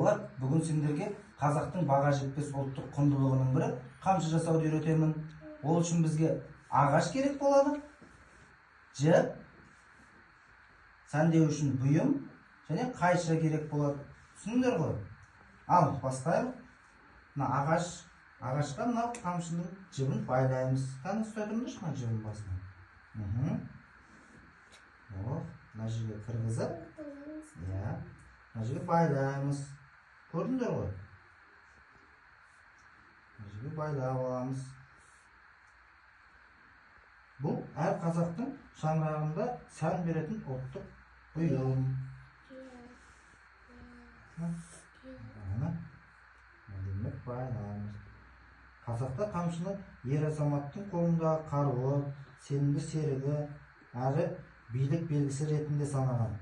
Балалар, бүгін сендерге қазақтың баға жетпес ұлттық құндылығының бірі қамшы жасауды үйретемін. Ол үшін бізге ағаш керек болады, жіп, сәндеу үшін бұйым және қайшы керек болады. Түсіндіңдер ғой? Ал, бастайық. Мына ағашқа мынау қамшының жібін байлаймыз. Қаны ұстай тұрмыншы мына жібін басынан. Мына жерге кіргізіп, мына жерге байлаймыз. Көрдіңдер ғой? Мына жерге байлап аламыз. Бұл әр қазақтың шаңырағында сән беретін ұлттық бұйым. Байлаймыз. Қазақта қамшыны ер азаматтың қолындағы қаруы, сенімді серігі, әрі билік белгісі ретінде санаған.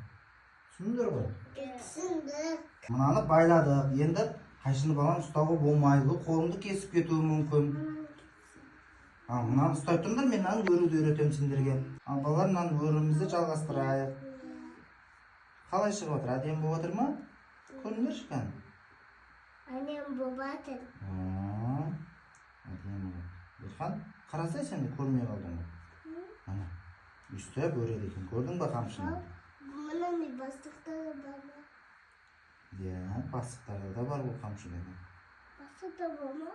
Түсіндіңдер ғой? Түсіндік. Мынаны байладық. Енді қайшыны баланы ұстауға болмайды. Қолыңды кесіп кетуі мүмкін. Мынаны ұстай тұрыңдар, мен мынаны өруді үйретемін сендерге. Балалар, мынаны өрімізді жалғастырайық. Қалай шығып отыр? Әдемі болып отыр ма? Көріңдерші кән? Әдемі болып отыр. Әдемі. Берхан, қарасай сен де көрмей қалдың ғой. Үстеп өреді екен. Көрдің ба қамшыны? Мұның бастықтары бар ма? Бастықтары да бар бұл қамшыны. Бастықта бар ма?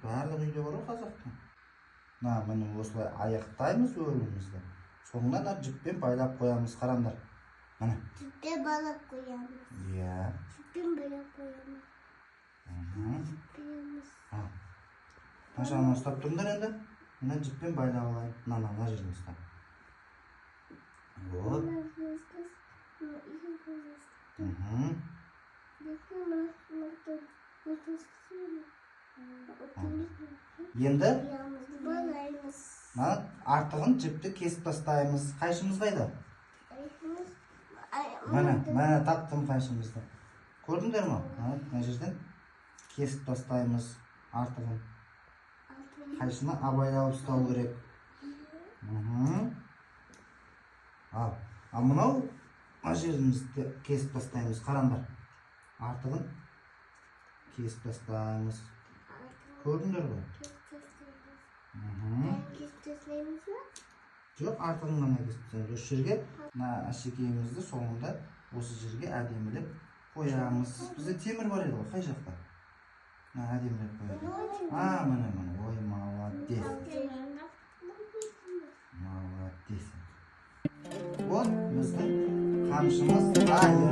Барлық үйде бар ғой қазақтың. Міне осылай аяқтаймыз өрімізді. Соңынан жіппен байлап қоямыз. Қараңдар. Жіппен байлап қоямыз. Жіппен байлап қоямыз. Мына жағынан ұстап тұрыңдар енді. Мына жіппен байлап алайын. Мына жерін ұстап. Вот. Енді артығын жіпті кесіп тастаймыз. Қайшымыз қайда? Міне таптым қайшымызды. Көрдіңдер ма? Мына жерден кесіп тастаймыз артығын. Қайшыны абайлап ұстау керек. Ал мынау жерімізді кесіп тастаймыз. Қараңдар. Артығын кесіп тастаймыз. Көрдіңдер ғой? Кесіп тастаймыз ба? Жоқ, артығын ғана кесіп тастаймыз. Осы жерге әшекейімізді соңында осы жерге әдемілеп қоямыз. Бізде темір бар еді ғой, қай жақта? Әдемілеп қоямыз. Міне. Ой, молодец. Молодец. Вот біздің қамшымыз дайын.